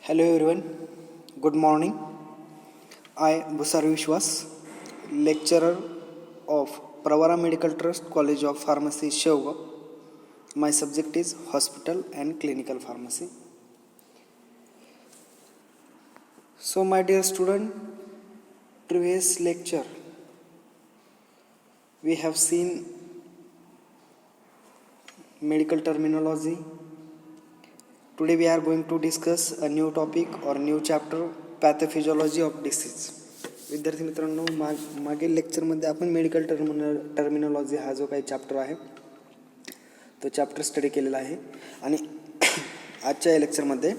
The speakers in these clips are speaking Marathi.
Hello everyone, good morning. I Busar Vishwas, lecturer of Pravara Medical Trust College of Pharmacy, Shivga. My subject is Hospital and Clinical Pharmacy. So my dear student, previous lecture we have seen medical terminology. Today we are going to discuss a new topic or new chapter, pathophysiology of disease. विद्यार्थी मित्रांनो, मागील लेक्चरमध्ये आपण मेडिकल टर्मिनॉलॉजी हा जो काही चॅप्टर आहे तो चॅप्टर स्टडी केलेला आहे आणि आजच्या या लेक्चरमध्ये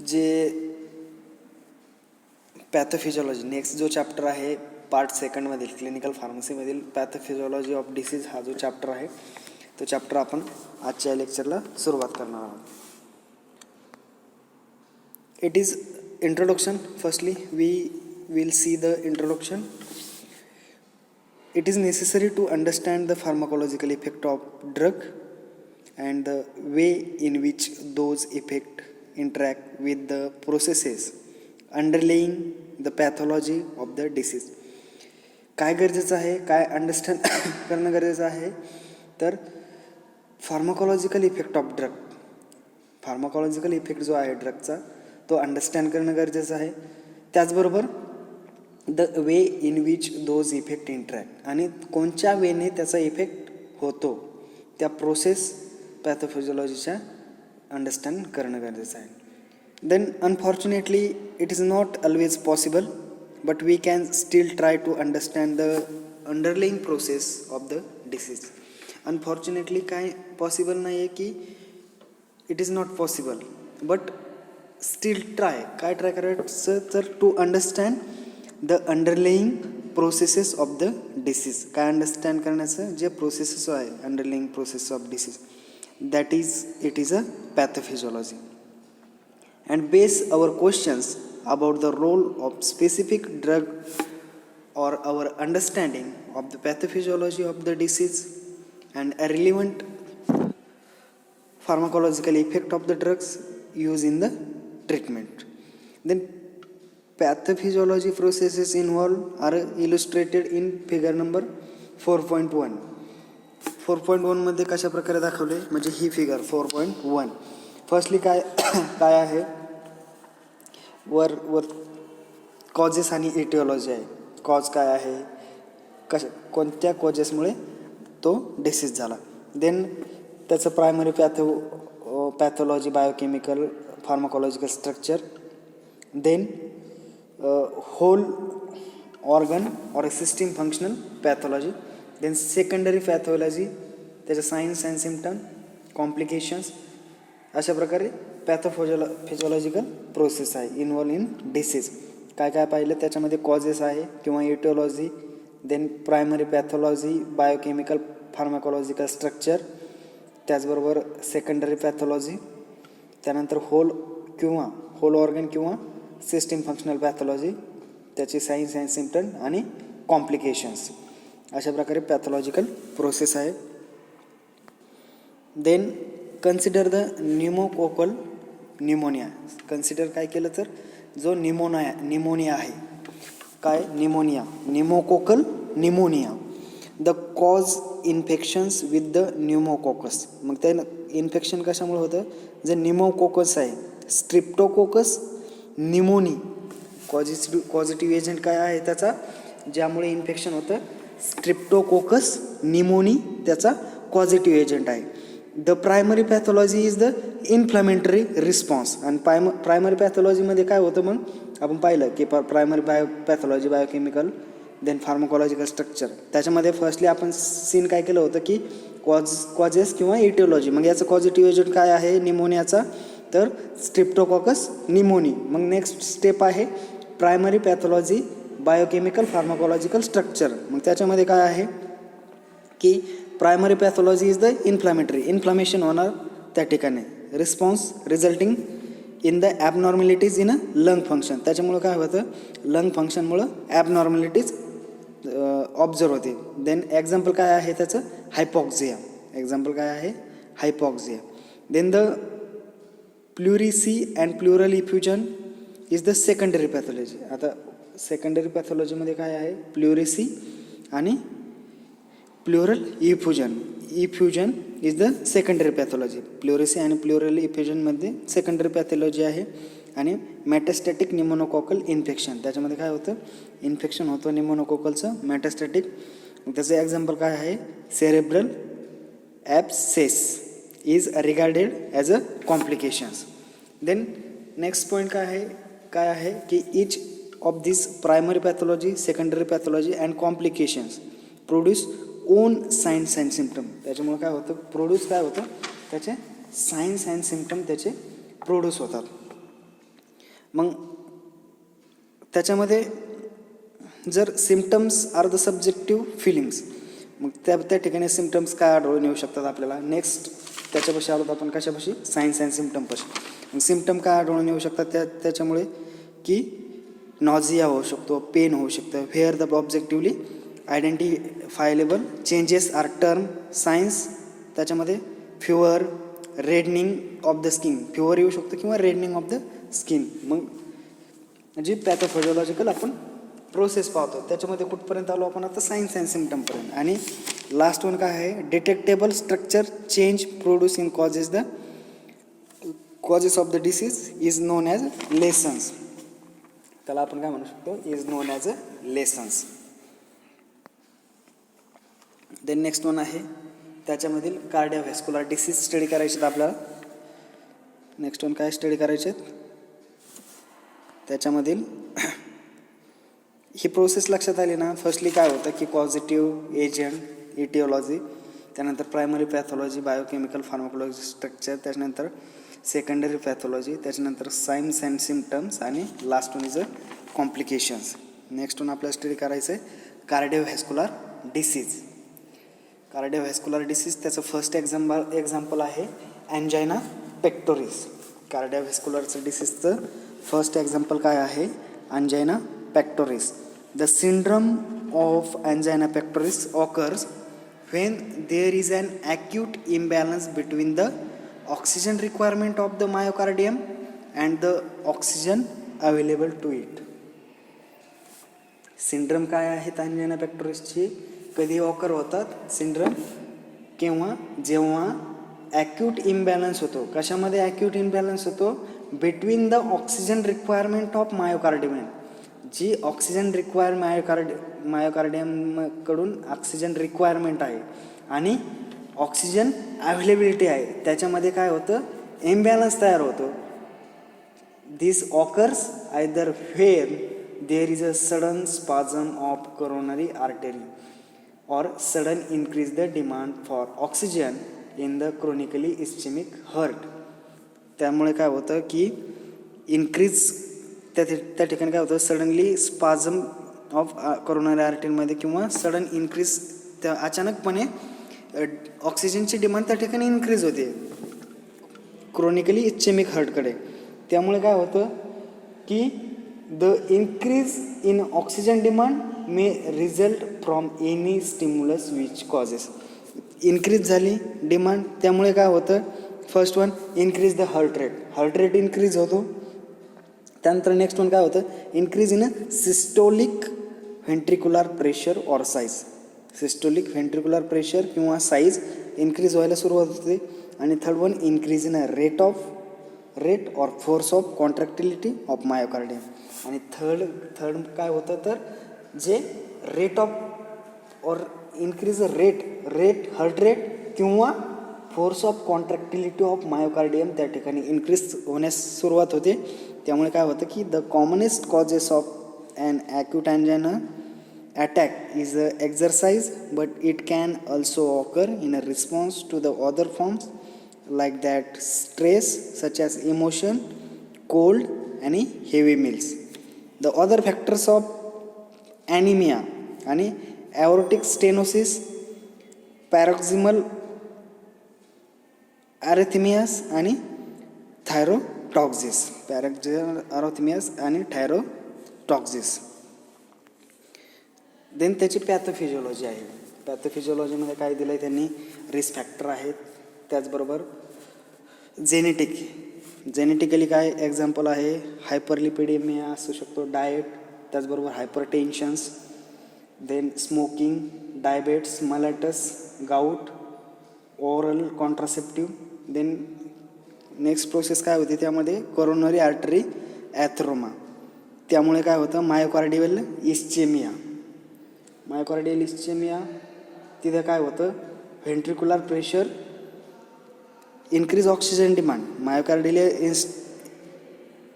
जे पॅथोफिजियोलॉजी नेक्स्ट जो चॅप्टर आहे part सेकंडमधील clinical फार्मसीमधील pathophysiology of disease हा जो चॅप्टर आहे तो चॅप्टर आपण आजच्या लेक्चरला सुरुवात करणार आहोत. It is introduction. Firstly, we will see the introduction. It is necessary to understand the pharmacological effect of drug and the way in which those effects interact with the processes underlying the pathology of the disease. काय गरजेचं आहे, काय अंडरस्टँड करणं गरजेचं आहे तर pharmacological effect of drug, pharmacological effect जो आहे ड्रगचा तो अंडरस्टँड करणं गरजेचं आहे. त्याचबरोबर the way in which those effect interact आणि कोणत्या वेने त्याचा इफेक्ट होतो त्या प्रोसेस पॅथोफिजियोलॉजीच्या अंडरस्टँड करणं गरजेचं आहे. Then unfortunately it is not always possible but we can still try to understand the underlying process of the disease. Unfortunately काय पॉसिबल नाही आहे की it is not possible but still try करायचं तर to understand the underlying processes of the disease. काय अंडरस्टँड करण्याचं जे प्रोसेसेस आहे underlying process of disease that is it is a pathophysiology and base our questions about the role of specific drug or our understanding of the pathophysiology of the disease and a relevant pharmacological effect of the drugs used in the treatment. Then pathophysiology processes involved are illustrated in figure number 4.1. 4.1 मध्ये कशा प्रकारे दाखवले म्हणजे ही फिगर 4.1. फर्स्टली काय काय आहे वर कॉजेस आणि इटिओलॉजी आहे. कॉज काय आहे, कोणत्या कॉजेसमुळे तो डिसीज झाला. देन त्याचं primary pathology, biochemical, pharmacological structure. Then whole organ or system functional pathology. Then secondary pathology, त्याचे सायन्स अँड सिम्पटम, कॉम्प्लिकेशन्स. अशा प्रकारे पॅथोफिजियोलॉजिकल प्रोसेस आहे इन्व्हॉल्व इन डिसीज. काय काय पाहिलं त्याच्यामध्ये कॉजेस आहे किंवा etiology, then primary pathology, biochemical, pharmacological structure, त्याचबरोबर सेकंडरी पॅथोलॉजी, त्यानंतर होल ऑर्गन किंवा सिस्टीम फंक्शनल पॅथोलॉजी, त्याची सायन्स अँड सिम्पटम आणि कॉम्प्लिकेशन्स. अशा प्रकारे पॅथोलॉजिकल प्रोसेस आहे. Then consider the pneumococcal pneumonia. Consider काय केलं तर जो निमोनिया आहे, काय pneumococcal pneumonia, the cause infections with the pneumococcus. मग ते इन्फेक्शन कशामुळे होतं, जे न्यूमोकोकस आहे, स्ट्रिप्टोकोकस न्यूमोनी, पॉझिटिव्ह एजंट काय आहे त्याचा ज्यामुळे इन्फेक्शन होतं, स्ट्रिप्टोकोकस न्यूमोनी त्याचा पॉझिटिव्ह एजंट आहे. The primary pathology is the inflammatory response. आणि प्रायमरी पॅथोलॉजीमध्ये काय होतं मग आपण पाहिलं की primary pathology, biochemical, then pharmacological structure. त्याच्यामध्ये फर्स्टली आपण सीन काय केलं होतं की कॉजेस किंवा इटिओलॉजी. मग याचं पॉझिटिव्ह एजंट काय आहे निमोनियाचा तर स्ट्रिप्टोकोकस न्यूमोनी. मग नेक्स्ट स्टेप आहे primary pathology, biochemical, pharmacological structure. मग त्याच्यामध्ये काय आहे की primary pathology is the inflammation होणार त्या ठिकाणी, response resulting in the abnormalities in a lung function. त्याच्यामुळं काय होतं लंग फंक्शनमुळं ॲबनॉर्मॅलिटीज ऑब्झर्व होते. देन एक्झाम्पल काय आहे त्याचं hypoxia. Then the pleurisy and pleural effusion is the secondary pathology. आता सेकंडरी पॅथॉलॉजीमध्ये काय आहे, प्लुरिसी आणि pleural effusion is the secondary pathology. Pleurisy आणि प्लुरल इफ्युजनमध्ये सेकंडरी पॅथॉलॉजी आहे. आणि मेटास्टॅटिक निमोनोकॉकल इन्फेक्शन, त्याच्यामध्ये काय होतं, इन्फेक्शन होतं निमोनोकॉकलचं मेटास्टॅटिक. त्याचं एक्झाम्पल काय आहे, cerebral abscess is regarded as a complications. Then next point काय आहे की each of this primary pathology, secondary pathology and complications produce own signs and symptom. त्याच्यामुळे काय होतं, त्याचे सायन्स अँड सिम्पटम त्याचे प्रोड्यूस होतात. मग त्याच्यामध्ये जर symptoms are the subjective feelings, मग त्या ठिकाणी सिम्पटम्स काय आढळून येऊ शकतात आपल्याला. नेक्स्ट त्याच्यापाशी आलो आपण कशापाशी, सायन्स अँड सिम्पटमपाशी. मग सिम्पटम काय आढळून येऊ शकतात त्याच्यामुळे की नॉझिया होऊ शकतो, पेन होऊ शकतं. Where the objectively identifiable changes are term signs. त्याच्यामध्ये fever, reddening of the skin, fever येऊ शकतो किंवा रेडनिंग ऑफ द स्किन. मग जी पॅथोफिजिओलॉजिकल आपण प्रोसेस पाहतो त्याच्यामध्ये कुठपर्यंत आलो आपण आता, सायन्स अँड सिम्पटमपर्यंत. आणि लास्ट वन काय आहे, detectable structure change produce in causes of the disease is known as lesions. त्याला आपण काय म्हणू शकतो, is known as a lesions. Then next one आहे, त्याच्यामधील कार्डिओव्हॅस्क्युलर डिसीज स्टडी करायचे आपल्याला. नेक्स्ट वन काय स्टडी करायचे, त्याच्यामधील ही प्रोसेस लक्षात आली ना. फर्स्टली काय होतं की कॉझिटिव्ह एजंट, इटिओलॉजी, त्यानंतर primary pathology, biochemical, pharmacology, structure, त्याच्यानंतर सेकंडरी पॅथॉलॉजी, त्याच्यानंतर सायन्स अँड सिम्पटम्स आणि last one is a complications. Next one आपल्याला स्टडी करायचं आहे कार्डिओव्हॅस्क्युलर डिसीज. कार्डिओव्हॅस्क्युलर डिसीज त्याचं फर्स्ट एक्झाम्पल आहे अँजायना पेक्टोरिस. कार्डिओव्हॅस्क्युलरचं डिसीजचं फर्स्ट एक्झाम्पल काय आहे, angina pectoris. The syndrome of angina pectoris occurs when there is an acute imbalance between the oxygen requirement of the myocardium and the oxygen available to it. Syndrome काय आहेत अँजायना पेक्टोरिसची, कधी ऑकर होतात सिंड्रम, किंवा जेव्हा ॲक्यूट इम्बॅलन्स होतो. कशामध्ये ॲक्यूट इम्बॅलन्स होतो, between the oxygen requirement of myocardium. जी ऑक्सिजन मायोकार्डियमकडून ऑक्सिजन रिक्वायरमेंट आहे आणि ऑक्सिजन अवेलेबिलिटी आहे, त्याच्यामध्ये काय होतं, इम्बॅलन्स तयार होतो. This occurs either where there is a sudden spasm of coronary artery or sudden increase the demand for oxygen in the chronically ischemic heart. त्यामुळे काय होतं की इन्क्रीज त्या ठिकाणी काय होतं, सडनली स्पाझम ऑफ कोरोनरी आर्टरीमध्ये किंवा सडन इन्क्रीज, त्या अचानकपणे ऑक्सिजनची डिमांड त्या ठिकाणी इन्क्रीज होते क्रोनिकली इस्चेमिक हार्टकडे. त्यामुळे काय होतं की the increase in oxygen demand may result from any stimulus which causes. Increase झाली डिमांड, त्यामुळे काय होतं, first one increase the heart rate increase होतो. त्यानंतर नेक्स्ट वन काय होतं, increase in systolic ventricular pressure or size. Systolic ventricular pressure किंवा साईज इन्क्रीज व्हायला सुरुवात होते. आणि third one increase in rate or force of contractility of myocardium. आणि थर्ड काय होतं तर जे रेट ऑफ और इन्क्रीज हार्ट रेट किंवा force of contractility of myocardium त्या ठिकाणी इन्क्रीज होण्यास सुरुवात होते. त्यामुळे काय होतं की the commonest causes of an acute angina attack is exercise, but it can also occur in a response to the other forms like that stress such as emotion, cold आणि heavy meals. The other factors of anaemia आणि ॲओर्टिक स्टेनोसिस, पॅरोक्झिमल ॲरिथमियास आणि थायरोटॉक्झिस. ॲरिथमियास आणि थायरोटॉक्झिस. देन त्याची पॅथोफिजिओलॉजी आहे. पॅथोफिजिओलॉजीमध्ये काय दिलं आहे त्यांनी, रिस्क फॅक्टर आहेत, त्याचबरोबर जेनेटिक जेनेटिकली काय एक्झाम्पल आहे, हायपरलिपिडेमिया असू शकतो, डाएट, त्याचबरोबर hypertensions, then smoking, diabetes, mellitus, gout, oral contraceptive. Then next process काय होते त्यामध्ये, कोरोनरी आर्टरी ॲथरोमा. त्यामुळे काय होतं, मायोकार्डियल इस्चेमिया. मायोकार्डियल इस्चेमिया तिथे काय होतं, ventricular pressure, increase oxygen demand. Myocardial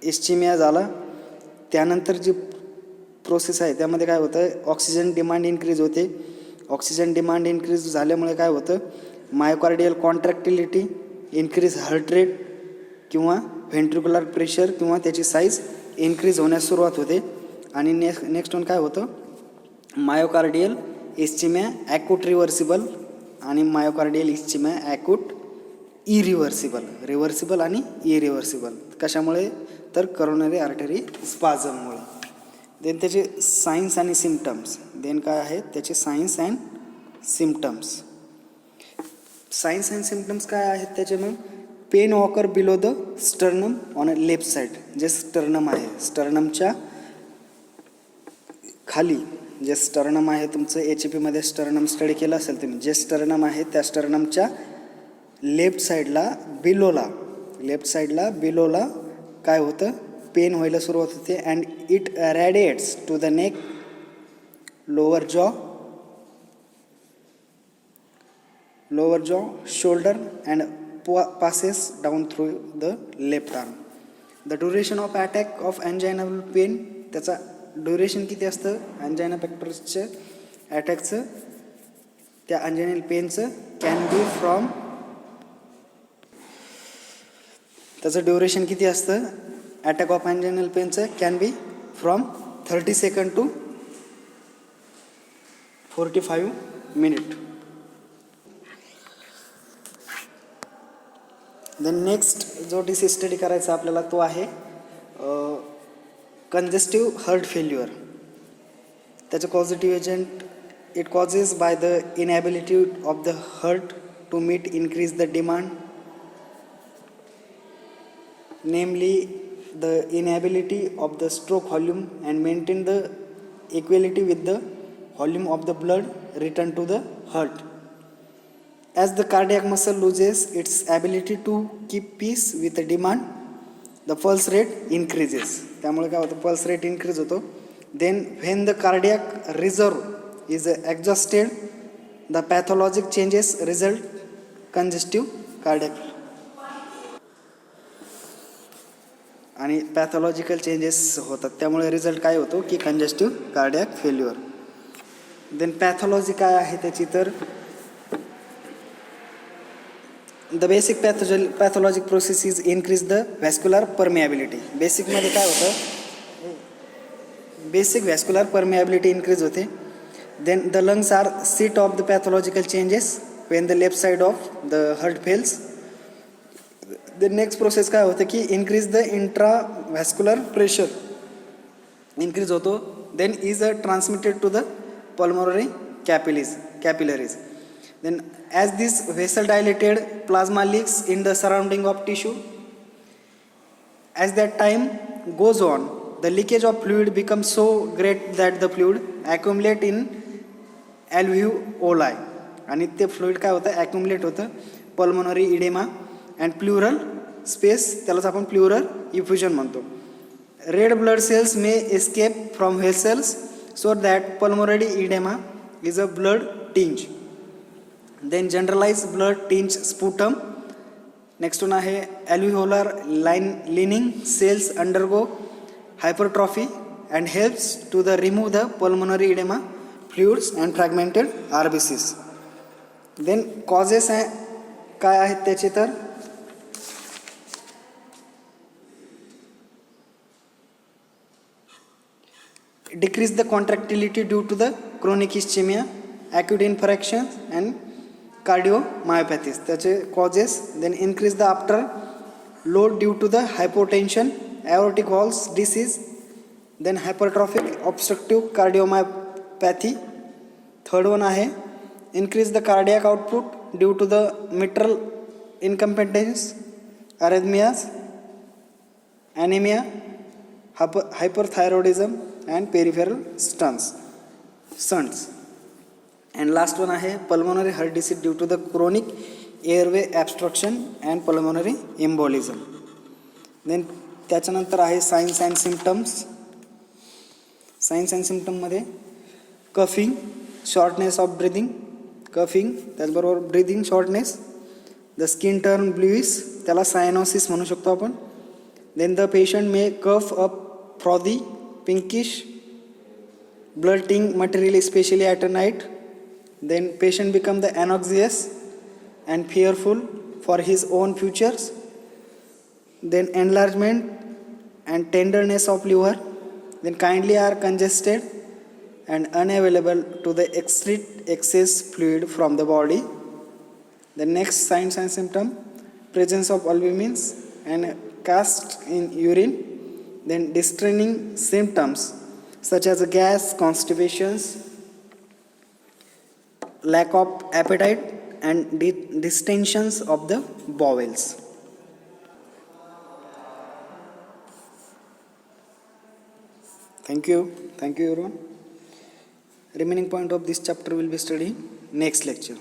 ischaemia झाला त्यानंतर जी प्रोसेस आहे त्यामध्ये काय होतं, ऑक्सिजन डिमांड इन्क्रीज होते. ऑक्सिजन डिमांड इन्क्रीज झाल्यामुळे काय होतं, मायोकार्डियल कॉन्ट्रॅक्टिलिटी, इन्क्रीज हार्ट रेट किंवा व्हेंट्रिक्युलर प्रेशर किंवा त्याची साईज इन्क्रीज होण्यास सुरुवात होते. आणि नेक्स्ट वन काय होतं, मायोकार्डियल इस्चेमिया ॲक्यूट रिव्हर्सिबल आणि myocardial ischemia acute irreversible. Reversible आणि इरिव्हर्सिबल कशामुळे, तर कोरोनरी आर्टरी स्पाझममुळे. देन त्याचे सायन्स आणि सिम्पटम्स. देन काय आहेत त्याचे signs and symptoms. Signs and symptoms काय आहेत त्याचे, मग pain walker below the sternum on a left side. जे स्टर्नम आहे, स्टर्नमच्या खाली जे स्टर्नम आहे तुमचं HPमध्ये स्टर्नम स्टडी केलं असेल तुम्ही, जे स्टर्नम आहे त्या स्टर्नमच्या लेफ्ट साईडला बिलोला काय होतं, पेन व्हायला सुरुवात होते. And it radiates to the neck, lower jaw, shoulder and passes down through the left arm. The duration of attack of angina pain, त्याचा ड्युरेशन किती असतं अँजायना पेक्टोरिसच्या अटॅकचं, त्या अँजायनल पेनचं, कॅन बी फ्रॉम, त्याचं ड्युरेशन किती असतं अटॅक ऑफ अँजायनल पेनचं, can be from 30 second to 45 minute. Then next जो डिसीज स्टडी करायचा आपल्याला तो आहे कंजेस्टिव्ह हार्ट फेल्युअर. त्याचं causative agent, it causes by the inability of the heart to meet increase the demand, namely the inability of the stroke volume and maintain the equality with the volume of the blood return to the heart. As the cardiac muscle loses its ability to keep pace with the demand, the pulse rate increases. त्यामुळे काय होतं, pulse rate increase होतो. Then when the cardiac reserve is exhausted, the pathologic changes result congestive cardiac. आणि पॅथॉलॉजिकल चेंजेस होतात त्यामुळे रिझल्ट काय होतो की congestive cardiac failure. Then pathology काय आहे त्याची, तर the basic pathologic process is increase the vascular permeability. बेसिकमध्ये काय होतं, बेसिक व्हॅस्क्युलर परमिएबिलिटी इन्क्रीज होते. Then the lungs are seat of the pathological changes when the left side of the heart fails. The next process काय होतं की increase the intra vascular pressure increase होतो. Then is transmitted to the pulmonary capillaries. Then as this vessel dilated, plasma leaks in the surrounding of tissue. As that time goes on, the leakage of fluid becomes so great that the fluid accumulate in alveoli. आणि ते फ्लुइड काय होतं, accumulate होतं pulmonary oedema and pleural space, त्यालाच आपण प्लुरल इफ्युजन म्हणतो. Red blood cells may escape from vessels so that pulmonary oedema is a blood tinge. Then generalized blood tinge sputum. Next one आहे alveolar lining cells undergo hypertrophy and helps to the remove the pulmonary edema fluids and fragmented RBCs. Then causes काय आहेत त्याचे, तर decrease the contractility due to the chronic ischemia, acute infarction and cardiomyopathies. त्याचे causes. Then increase the after load due to the hypotension, aortic valve disease, then hypertrophic obstructive cardiomyopathy. Third one आहे increase the cardiac output due to the mitral incompetence, arrhythmias, anemia, hyperthyroidism and peripheral stunts. And last one आहे pulmonary heart disease due to the chronic airway obstruction and pulmonary embolism. Then त्याच्यानंतर आहे signs and symptoms. Signs and सिम्पटममध्ये coughing, shortness of breathing, coughing त्याचबरोबर breathing shortness, the skin turn bluish, त्याला सायनोसिस म्हणू शकतो आपण. Then the patient may cough up frothy pinkish blurting material especially at night. Then patient become the anxious and fearful for his own futures. Then enlargement and tenderness of liver. Then kindly are congested and unavailable to the excess fluid from the body. The next signs and symptom, presence of albumins and cast in urine. Then distraining symptoms such as gas, constipations, lack of appetite and distensions of the bowels. Thank you everyone. Remaining point of this chapter will be studied next lecture.